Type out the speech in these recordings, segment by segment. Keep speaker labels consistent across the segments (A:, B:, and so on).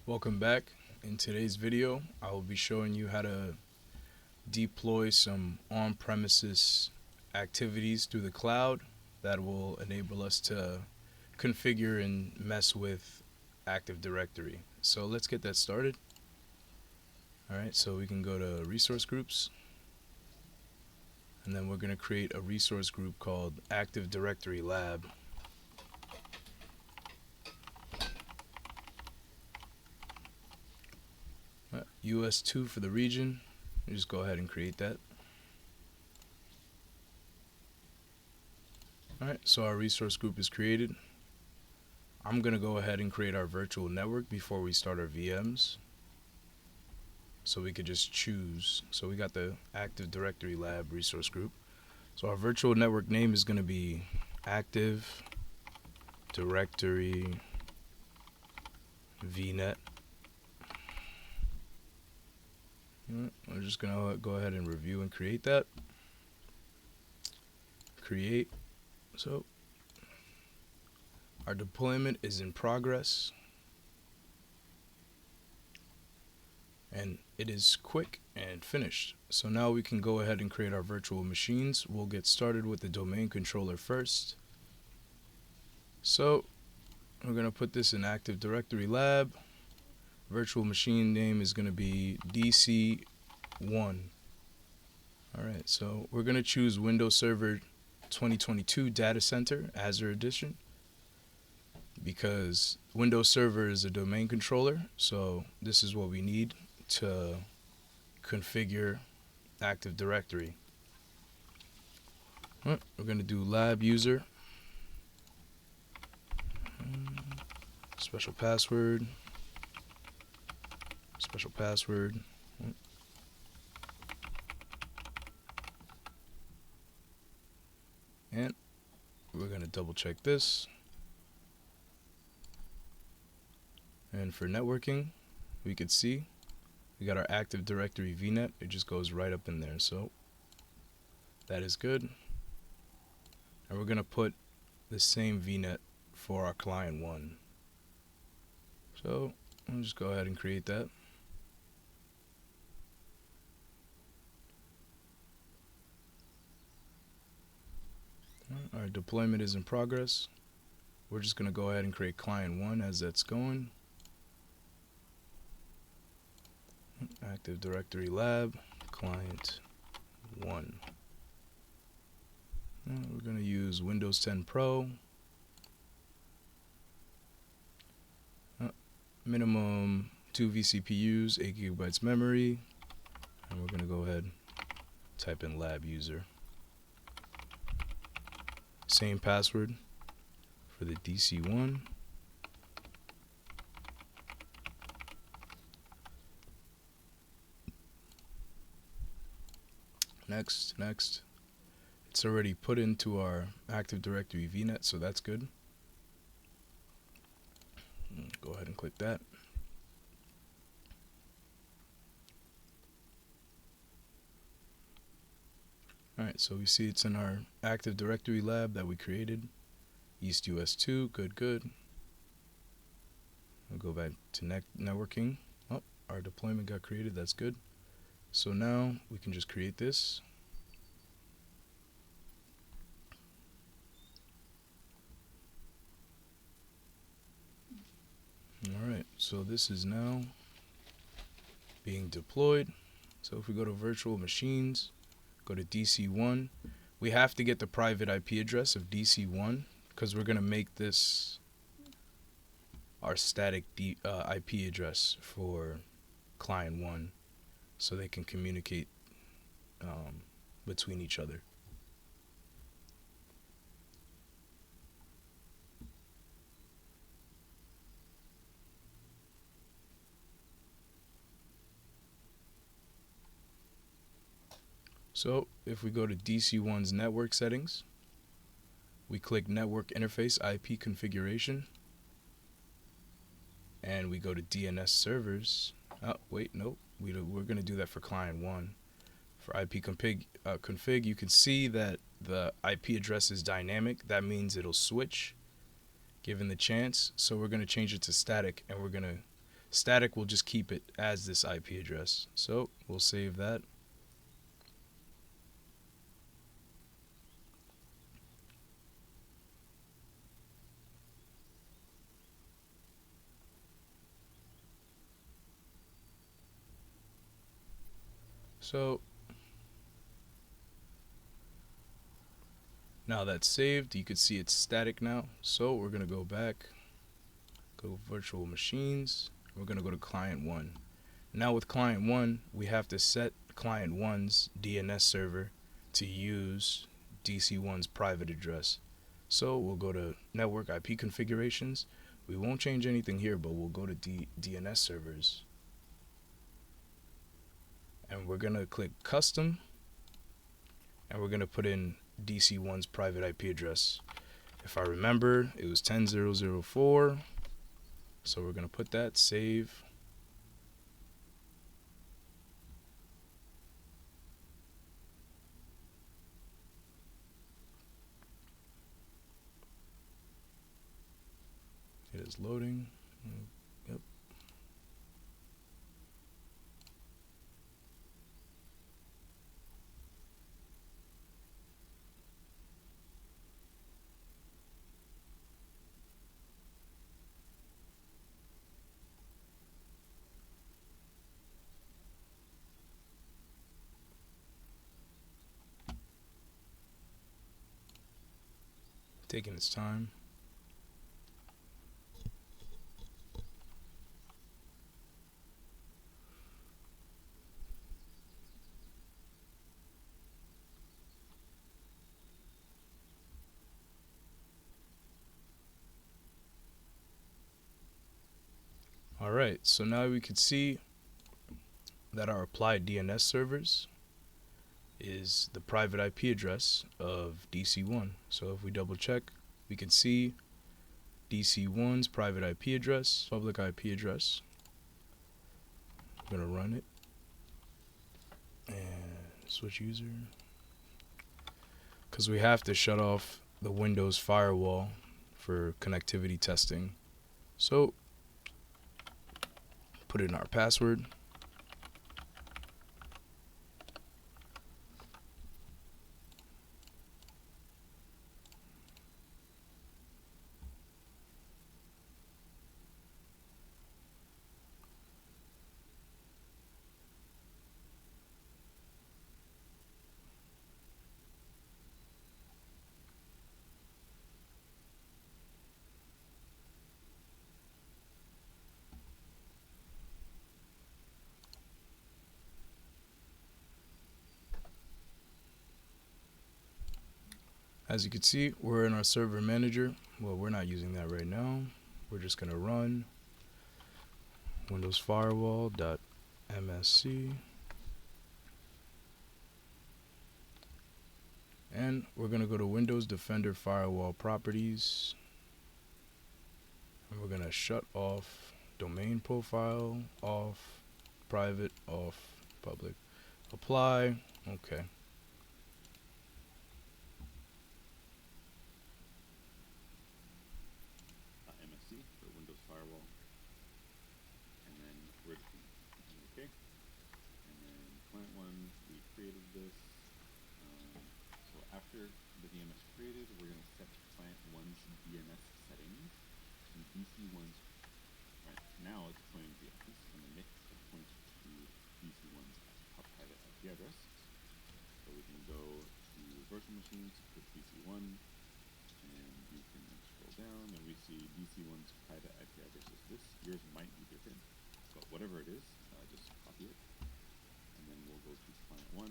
A: Welcome back. In today's video, I will be showing you how to deploy some on-premises activities through the cloud that will enable us to configure and mess with Active Directory. So let's get that started. Alright, so we can go to resource groups, and then we're going to create a resource group called Active Directory Lab. US2 for the region. You just go ahead and create that. Alright, so our resource group is created. I'm going to go ahead and create our virtual network before we start our VMs. So we could just choose. So we got the Active Directory Lab resource group. So our virtual network name is going to be Active Directory VNet. We're just going to go ahead and review and create that. Create. So our deployment is in progress, and it is quick and finished. So now we can go ahead and create our virtual machines. We'll get started with the domain controller first. So we're going to put this in Active Directory Lab. Virtual machine name is going to be DC1. Alright, so we're going to choose Windows Server 2022 Data Center Azure Edition, because Windows Server is a domain controller, so this is what we need to configure Active Directory. We're going to do lab user, special password, and we're going to double check this. And for networking, we could see we got our Active Directory VNet. It just goes right up in there, so that is good. And we're going to put the same VNet for our client 1. So I'll just go ahead and create that. Our deployment is in progress. We're just going to go ahead and create client 1 as that's going. Active Directory Lab, client 1. We're going to use Windows 10 Pro. Minimum 2 vCPUs, 8 gigabytes memory. And we're going to go ahead and type in lab user. Same password for the DC1. Next. It's already put into our Active Directory VNet, so that's good. Go ahead and click that. Alright, so we see it's in our Active Directory Lab that we created. East US2, good. We'll go back to networking. Oh, our deployment got created, that's good. So now we can just create this. Alright, so this is now being deployed. So if we go to virtual machines, go to DC1, we have to get the private IP address of DC1 because we're going to make this our static IP address for client 1 so they can communicate between each other. So if we go to DC1's network settings, we click network interface IP configuration, and we go to DNS servers. Oh wait, nope, we're going to do that for client 1. For IP config, you can see that the IP address is dynamic. That means it'll switch given the chance. So we're going to change it to static, and we're going to Static will just keep it as this IP address. So we'll save that. So now that's saved, you can see it's static now. So we're going to go back, go virtual machines. We're going to go to client 1. Now with client 1, we have to set client 1's DNS server to use DC1's private address. So we'll go to network IP configurations. We won't change anything here, but we'll go to DNS servers. And we're going to click custom. And we're going to put in DC1's private IP address. If I remember, it was 10.0.0.4. So we're going to put that, save. It is loading. Yep. Taking its time. Alright, so now we can see that our applied DNS servers is the private IP address of DC1. So if we double check, we can see DC1's private IP address, public IP address. I'm going to run it and switch user, because we have to shut off the Windows firewall for connectivity testing. So put in our password. As you can see, we're in our server manager. Well, we're not using that right now. We're just going to run Windows firewall.msc. And we're going to go to Windows Defender Firewall Properties. And we're going to shut off domain profile, off, private, off, public. Apply. Okay.
B: MSC for Windows Firewall, and then we're okay. And then client 1, we created this. So after the DNS created, we're going to set client 1's DNS settings and DC1's. Right now it's pointing to the office, and the mix it points to DC1's private IP address. So we can go to virtual machines, put DC1. And you can scroll down and we see DC1's private IP address is this. Yours might be different, but whatever it is, just copy it. And then we'll go to client 1.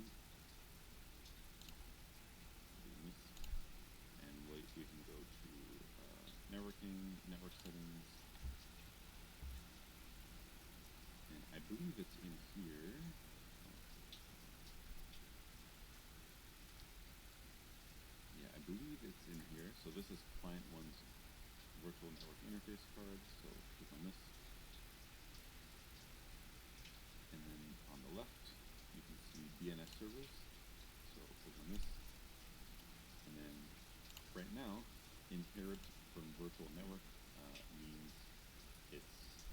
B: And we can go to networking, network settings. And I believe it's in here. I believe it's in here. So this is client 1's virtual network interface card. So click on this. And then on the left, you can see DNS servers. So click on this. And then right now, inherit from virtual network means it's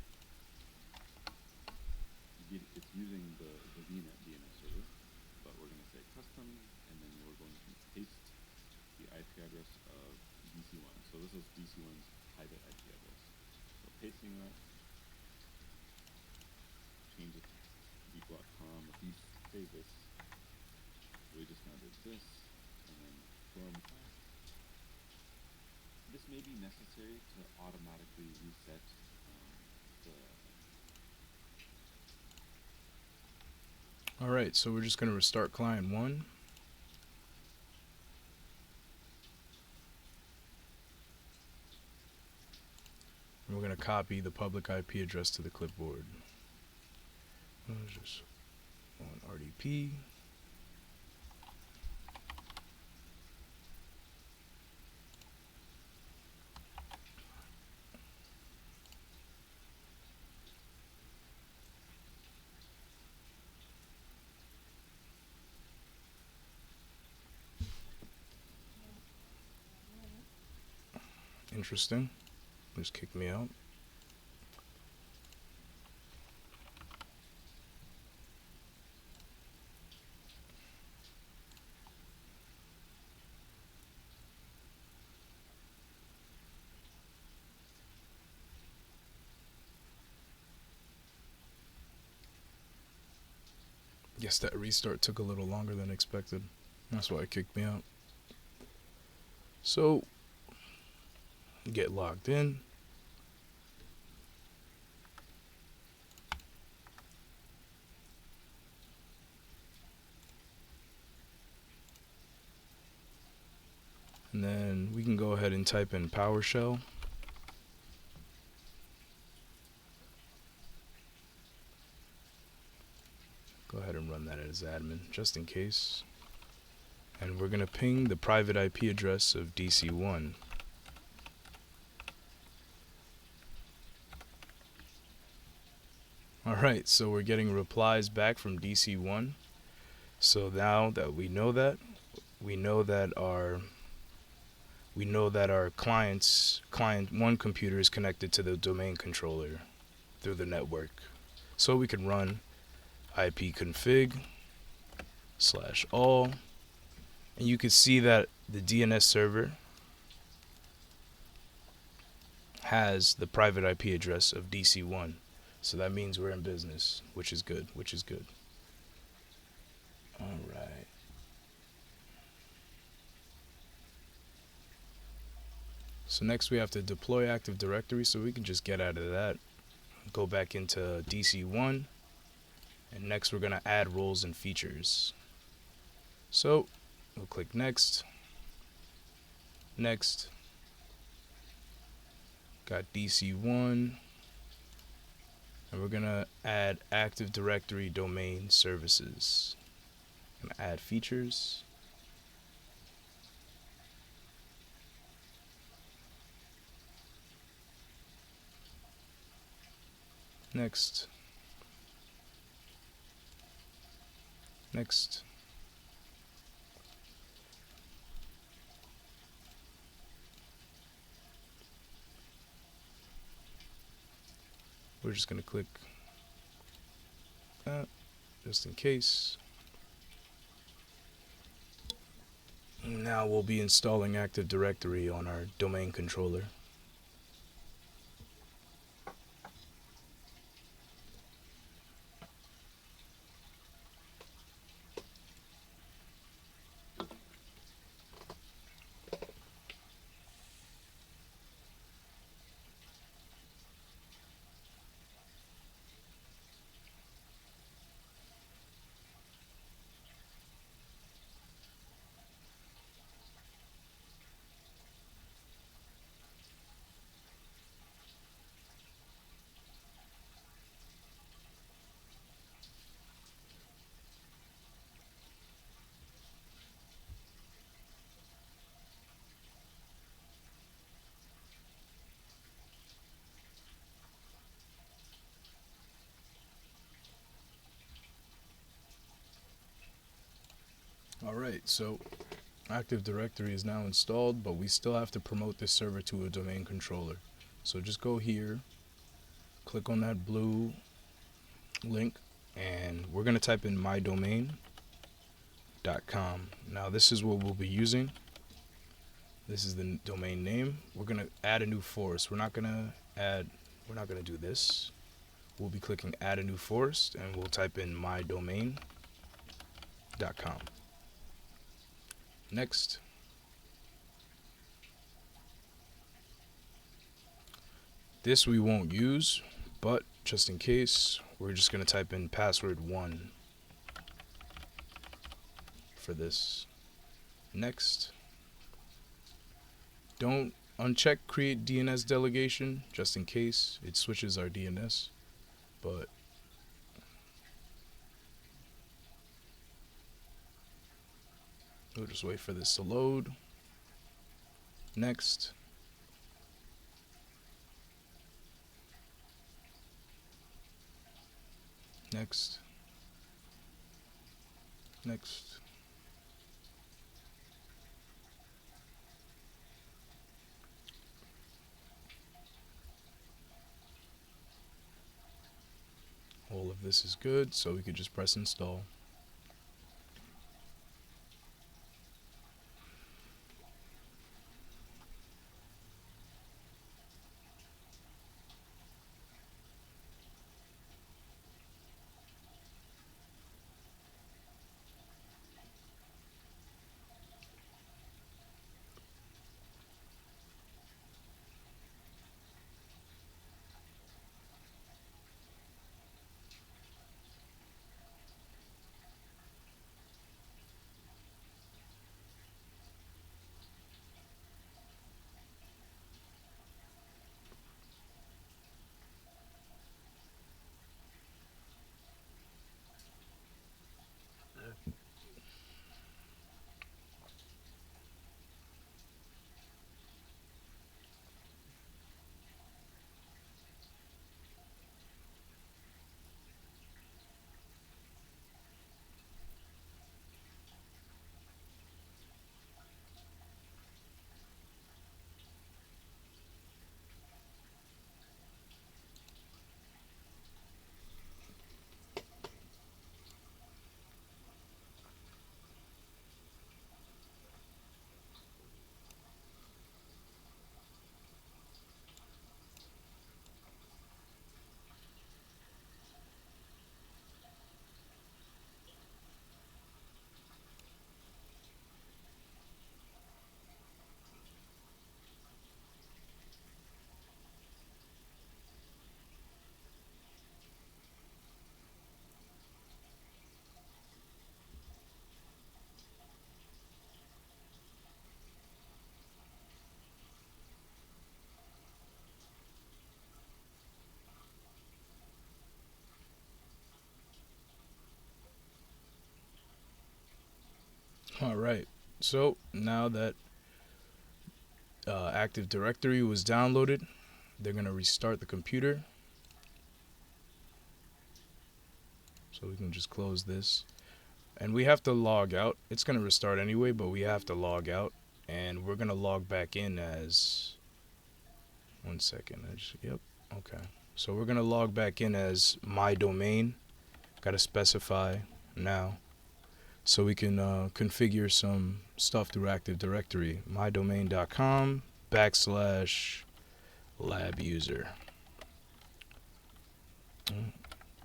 B: VNet DNS server, but we're going to say custom, and then we're going to paste the IP address of DC1. So this is DC1's private IP address. So pasting that, change it to deep.com. If you save this, we just now did this, and then from this may be necessary to automatically reset the
A: Alright, so we're just going to restart client 1. And we're going to copy the public IP address to the clipboard. Just on RDP. Interesting. Just kicked me out. Guess that restart took a little longer than expected. That's why it kicked me out. So, get logged in. And then we can go ahead and type in PowerShell. Go ahead and run that as admin, just in case. And we're going to ping the private IP address of DC1. Alright, so we're getting replies back from DC1. So now that we know that our client 1 computer is connected to the domain controller through the network. So we can run ipconfig/all, and you can see that the DNS server has the private IP address of DC1. So that means we're in business, which is good. Alright. So next we have to deploy Active Directory, so we can just get out of that. Go back into DC1. And next we're going to add roles and features. So we'll click next. Next. Got DC1. And we're going to add Active Directory domain services. Gonna add features. Next. Next. We're just going to click that just in case. Now we'll be installing Active Directory on our domain controller. Alright, so Active Directory is now installed, but we still have to promote this server to a domain controller. So just go here, click on that blue link, and we're going to type in mydomain.com. Now this is what we'll be using. This is the domain name. We're going to add a new forest. We're not going to do this. We'll be clicking add a new forest, and we'll type in mydomain.com. Next. This we won't use, but just in case, we're just going to type in password 1 for this. Next. Don't uncheck create DNS delegation just in case it switches our DNS, but we'll just wait for this to load. Next. Next. Next. All of this is good, so we could just press install. All right, so now that Active Directory was downloaded, they're going to restart the computer. So we can just close this. And we have to log out. It's going to restart anyway, but we have to log out. And we're going to log back in as... One second. Yep. Okay. So we're going to log back in as my domain. Got to specify now. So we can configure some stuff through Active Directory. mydomain.com /lab user.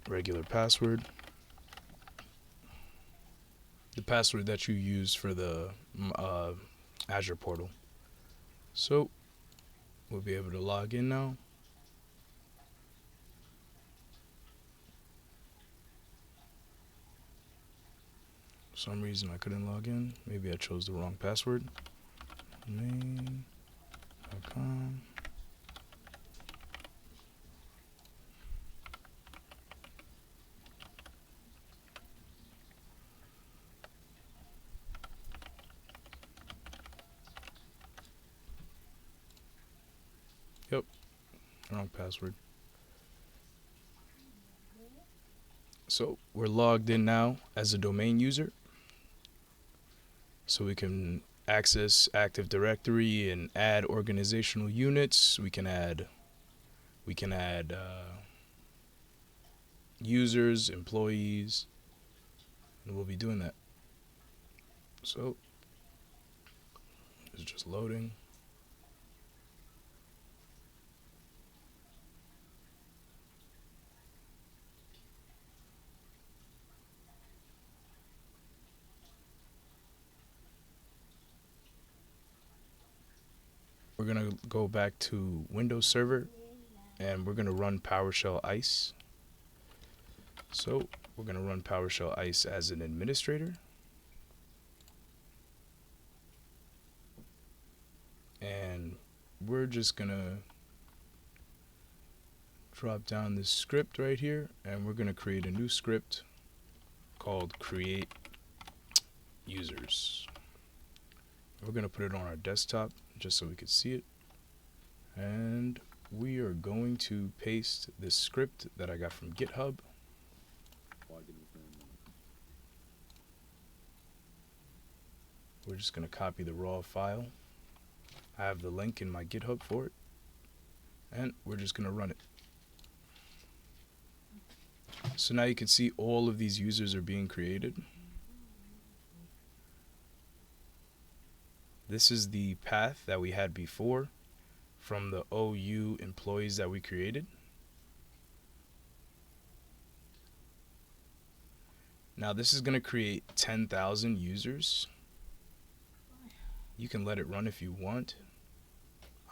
A: Regular password. The password that you use for the Azure portal. So we'll be able to log in now. For some reason I couldn't log in. Maybe I chose the wrong password. Domain.com. Yep, wrong password. So we're logged in now as a domain user. So we can access Active Directory and add organizational units. We can add users, employees, and we'll be doing that. So it's just loading. We're gonna go back to Windows Server and we're gonna run PowerShell ICE. So we're gonna run PowerShell ICE as an administrator. And we're just gonna drop down this script right here and we're gonna create a new script called create users. We're gonna put it on our desktop just so we could see it, and we are going to paste this script that I got from GitHub. We're just gonna copy the raw file. I have the link in my GitHub for it, and we're just gonna run it. So now you can see all of these users are being created. This is the path that we had before from the OU employees that we created. Now this is going to create 10,000 users. You can let it run if you want.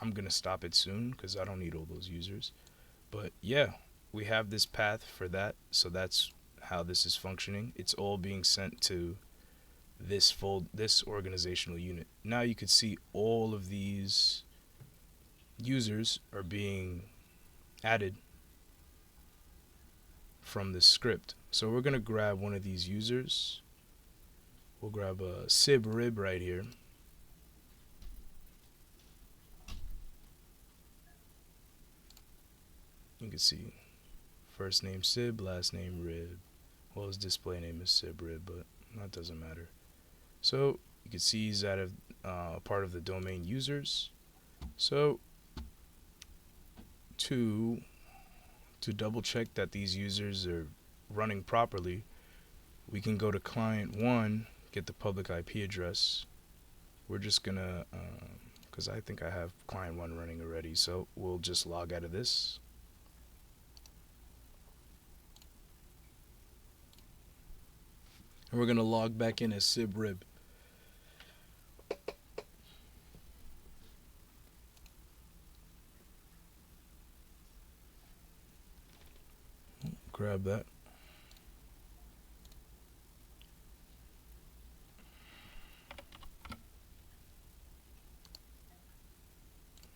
A: I'm going to stop it soon because I don't need all those users. But yeah, we have this path for that. So that's how this is functioning. It's all being sent to this organizational unit. Now you could see all of these users are being added from this script. So we're gonna grab one of these users. We'll grab a sibrib right here. You can see first name sib, last name rib. Well, his display name is sibrib, but that doesn't matter. So you can see he's out of part of the domain users. So to double check that these users are running properly, we can go to client 1, get the public IP address. We're just gonna, because I think I have client 1 running already, so we'll just log out of this. And we're gonna log back in as sibrib. Grab that.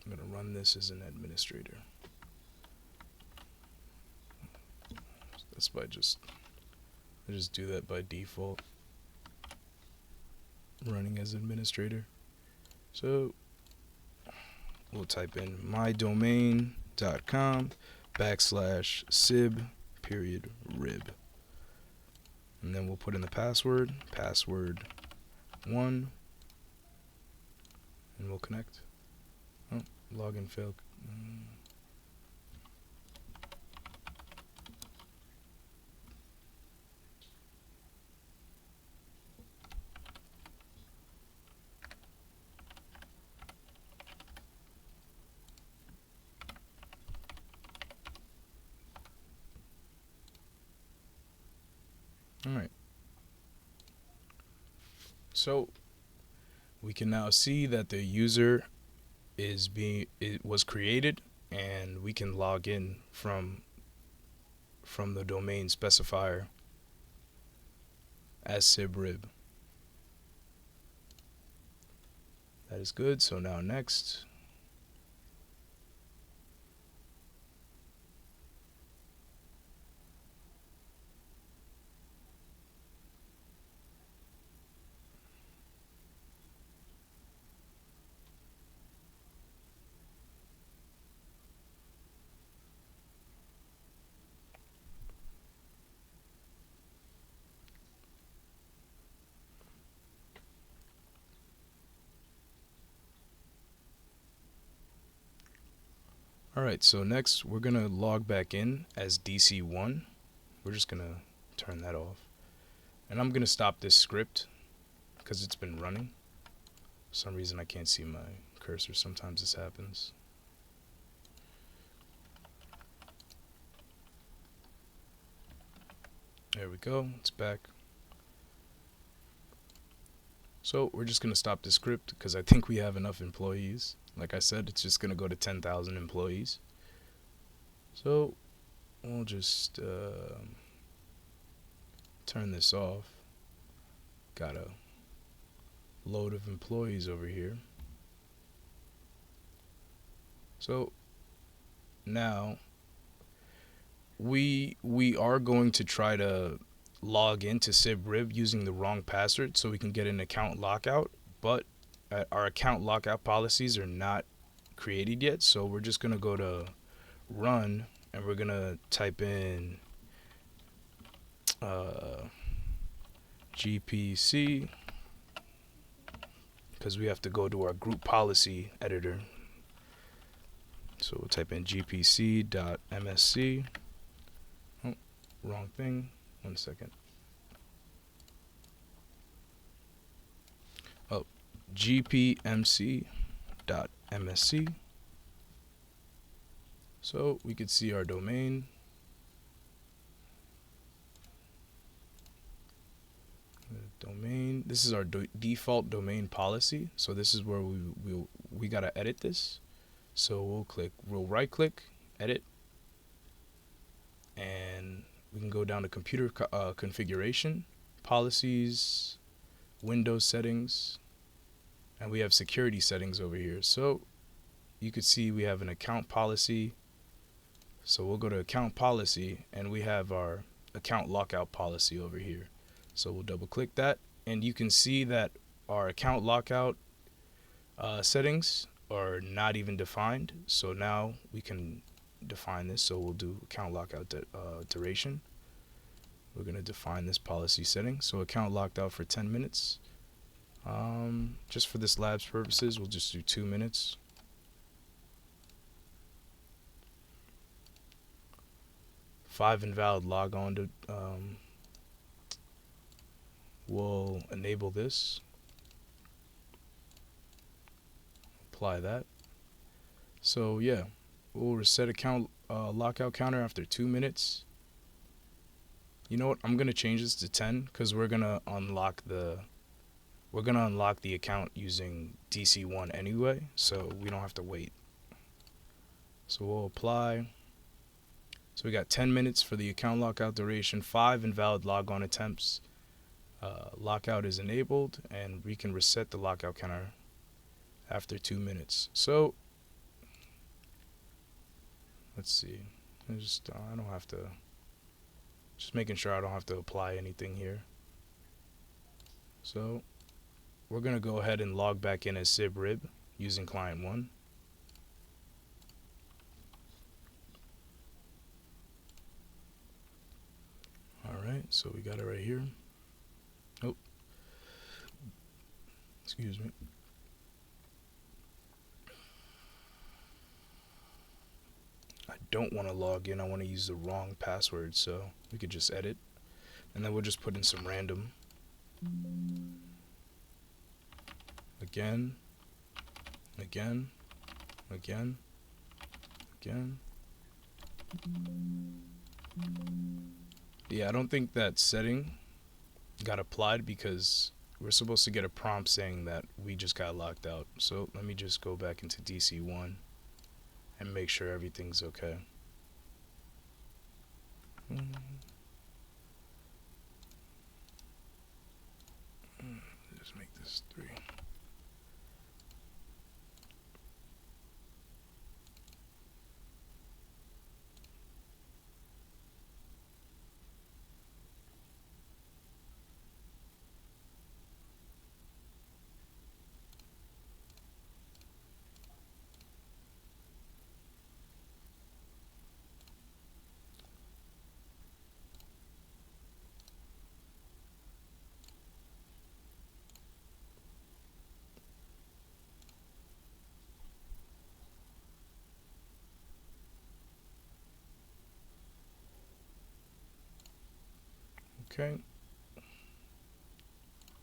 A: I'm gonna run this as an administrator. That's by I just do that by default, running as administrator. So we'll type in mydomain.com/sib.rib, and then we'll put in the password 1, and we'll connect. Oh, login failed. Alright, so we can now see that the user was created, and we can log in from the domain specifier as sibrib. That is good. So now next, alright, so next we're gonna log back in as DC1. we're just gonna turn that off. And I'm gonna stop this script because it's been running. For some reason I can't see my cursor. Sometimes this happens. There we go, it's back. So we're just gonna stop the script because I think we have enough employees. Like I said, it's just gonna go to 10,000 employees. So we'll just turn this off. Got a load of employees over here. So now we are going to try to log into SibRib using the wrong password so we can get an account lockout, but our account lockout policies are not created yet. So we're just gonna go to run and we're gonna type in GPC because we have to go to our group policy editor. So we'll type in gpc.msc. Oh, wrong thing. 1 second. Oh, gpmc.msc. So we could see our domain. Domain. This is our default domain policy. So this is where we gotta edit this. So we'll right click, edit, and we can go down to computer configuration, policies, Windows settings, and we have security settings over here. So you could see we have an account policy. So we'll go to account policy and we have our account lockout policy over here. So we'll double click that and you can see that our account lockout settings are not even defined. So now we can define this. So we'll do account lockout duration. We're going to define this policy setting. So account locked out for 10 minutes. Just for this lab's purposes, we'll just do 2 minutes. Five invalid logon to we'll enable this. Apply that. So yeah, we'll reset account lockout counter after 2 minutes. You know what? I'm gonna change this to 10 because we're gonna unlock the account using DC1 anyway, so we don't have to wait. So we'll apply. So we got 10 minutes for the account lockout duration, 5 invalid logon attempts. Lockout is enabled, and we can reset the lockout counter after 2 minutes. So let's see. I don't have to. Just making sure I don't have to apply anything here. So we're gonna go ahead and log back in as SibRib using client 1. Alright, so we got it right here. Oh, excuse me. I don't want to log in, I want to use the wrong password, so we could just edit. And then we'll just put in some random. Again, again, again, again. Yeah, I don't think that setting got applied because we're supposed to get a prompt saying that we just got locked out. So let me just go back into DC1 and make sure everything's okay. Just make this 3. Okay.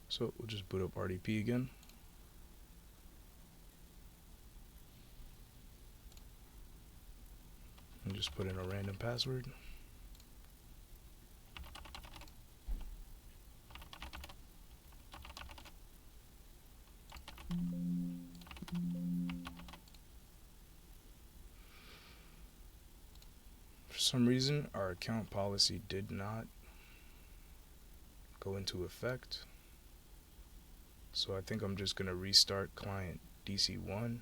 A: So we'll just boot up RDP again. And just put in a random password. For some reason, our account policy did not go into effect. So I think I'm just going to restart client DC1.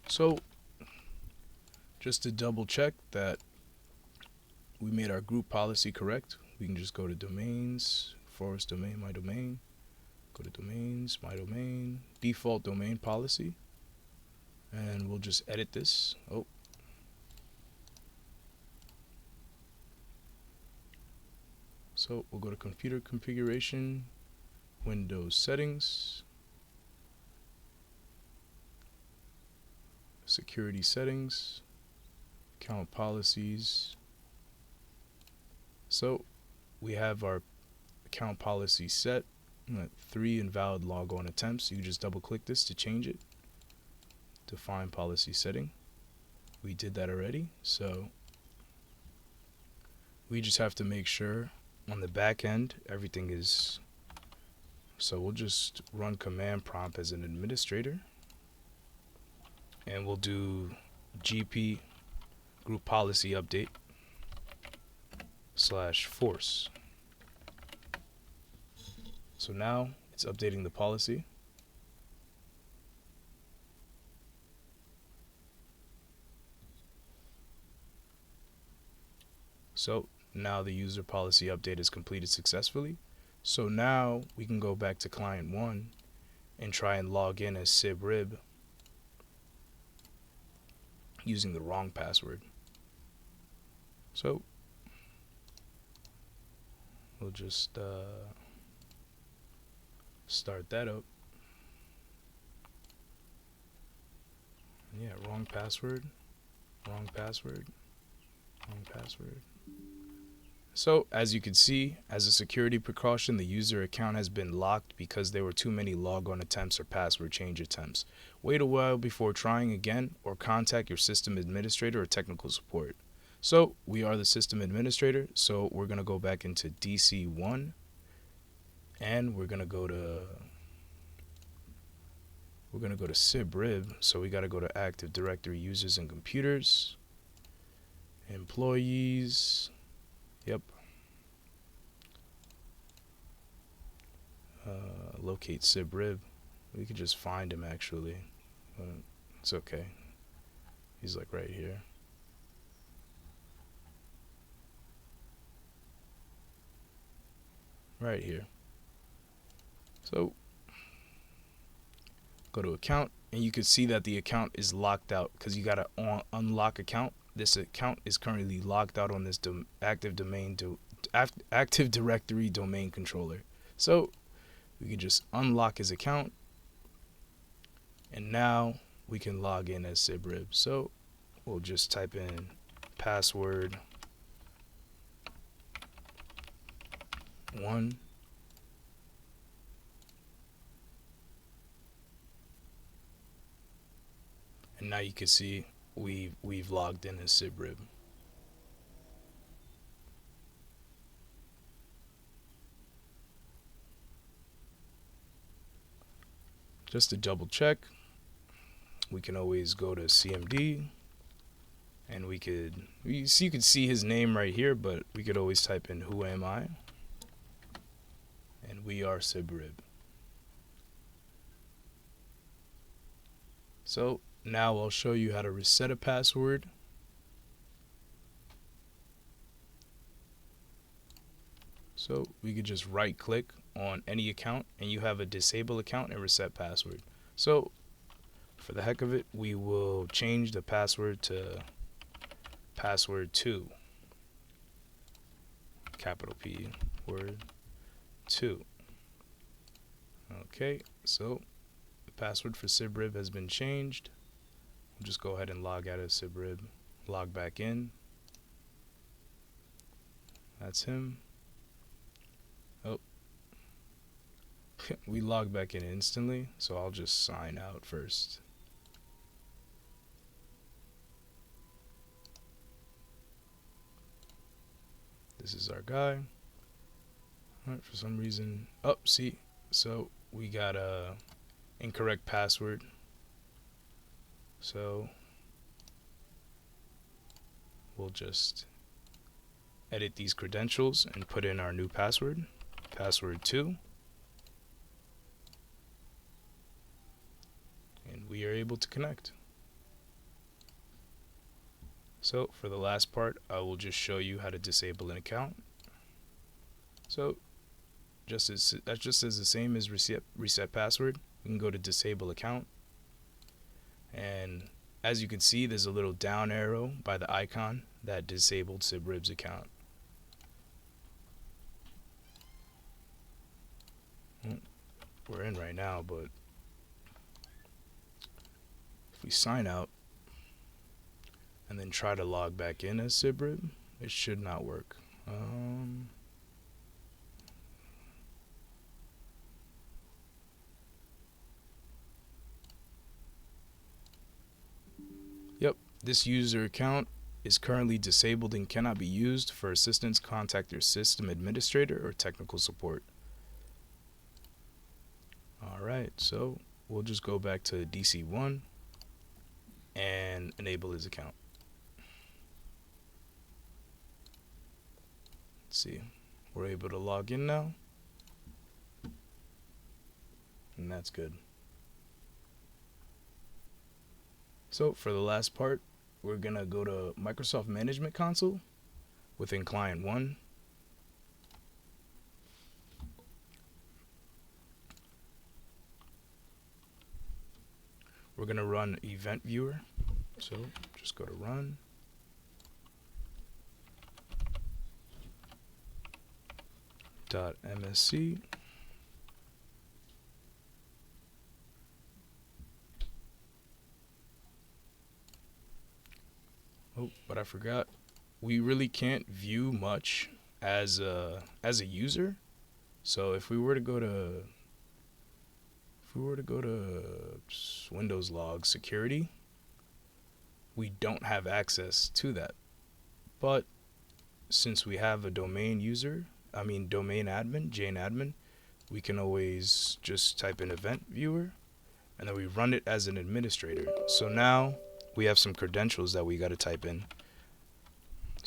A: So just to double check that we made our group policy correct, we can just go to domains, forest domain, my domain, go to domains, my domain, default domain policy, and we'll just edit this. So we'll go to computer configuration, Windows settings, security settings, account policies. So we have our account policy set. 3 invalid logon attempts. You just double click this to change it. Define policy setting. We did that already, so we just have to make sure on the back end everything is. So we'll just run command prompt as an administrator, and we'll do GP group policy update /force. So now it's updating the policy. So now the user policy update is completed successfully. So now we can go back to client 1 and try and log in as sibrib using the wrong password. So we'll just start that up. Yeah, wrong password, wrong password, wrong password. So as you can see, as a security precaution, the user account has been locked because there were too many logon attempts or password change attempts. Wait a while before trying again, or contact your system administrator or technical support. So we are the system administrator, so we're going to go back into DC1, and we're going to go to sibrib. So we got to go to Active Directory users and computers. Employees. Yep. Locate Sibrib. We could just find him actually. It's okay. He's like right here. Right here. So go to account, and you can see that the account is locked out because you gotta unlock account. This account is currently locked out on this Active Directory domain controller. So we can just unlock his account, and now we can log in as Sibrib. So we'll just type in password 1. And now you can see we've logged in as Sibrib. Just to double check, we can always go to CMD, and you could see his name right here, but we could always type in who am I, and we are Sibrib. So now I'll show you how to reset a password. So we could just right click on any account, and you have a disable account and reset password. So for the heck of it, we will change the password to password 2, capital P, word 2. Okay, so the password for Sibrib has been changed. We'll just go ahead and log out of Sibrib, log back in. That's him. Oh, we log back in instantly, so I'll just sign out first. This is our guy. Alright, for some reason, see, so we got a incorrect password. So we'll just edit these credentials and put in our new password, password 2. And we are able to connect. So for the last part, I will just show you how to disable an account. So that's just as the same as reset password. We can go to disable account, and as you can see, there's a little down arrow by the icon that disabled Sibrib's account. We're in right now, but if we sign out and then try to log back in as Sibrib, it should not work. Yep, this user account is currently disabled and cannot be used. For assistance, contact your system administrator or technical support. Alright, so we'll just go back to DC1 and enable his account. Let's see, we're able to log in now, and that's good. So for the last part, we're gonna go to Microsoft Management Console within Client 1. We're gonna run Event Viewer, so just go to Run. .msc. Oh, but I forgot. We really can't view much as a user. So if we were to go to Windows Log Security, we don't have access to that. But since we have a domain admin, Jane admin, we can always just type in Event Viewer, and then we run it as an administrator. So now we have some credentials that we got to type in.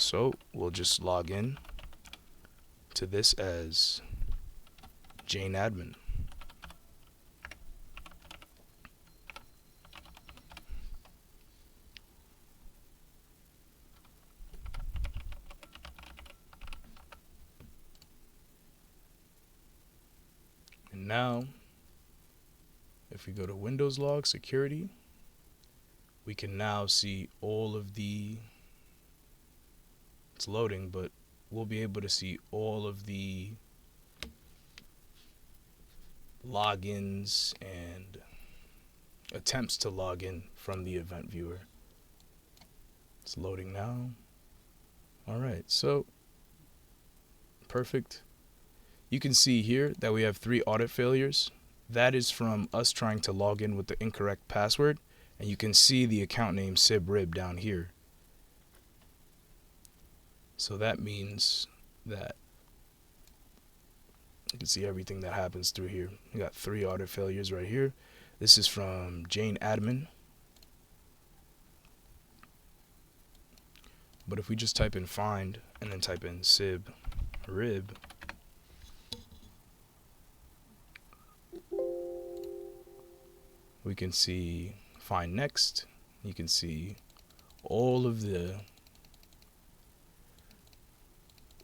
A: So we'll just log in to this as Jane Admin. And now, if we go to Windows Log Security, we can now see all of the, it's loading, but we'll be able to see all of the logins and attempts to log in from the event viewer. It's loading now. Alright, so perfect. You can see here that we have 3 audit failures. That is from us trying to log in with the incorrect password, and you can see the account name SibRib down here. So that means that you can see everything that happens through here. We got 3 audit failures right here. This is from Jane Admin. But if we just type in find and then type in SibRib, we can see find next. You can see all of the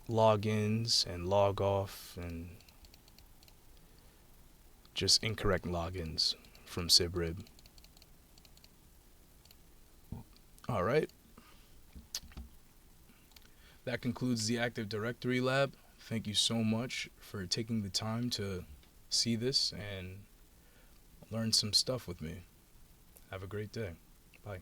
A: logins and log off and just incorrect logins from SibRib. Alright. That concludes the Active Directory lab. Thank you so much for taking the time to see this and learn some stuff with me. Have a great day. Bye.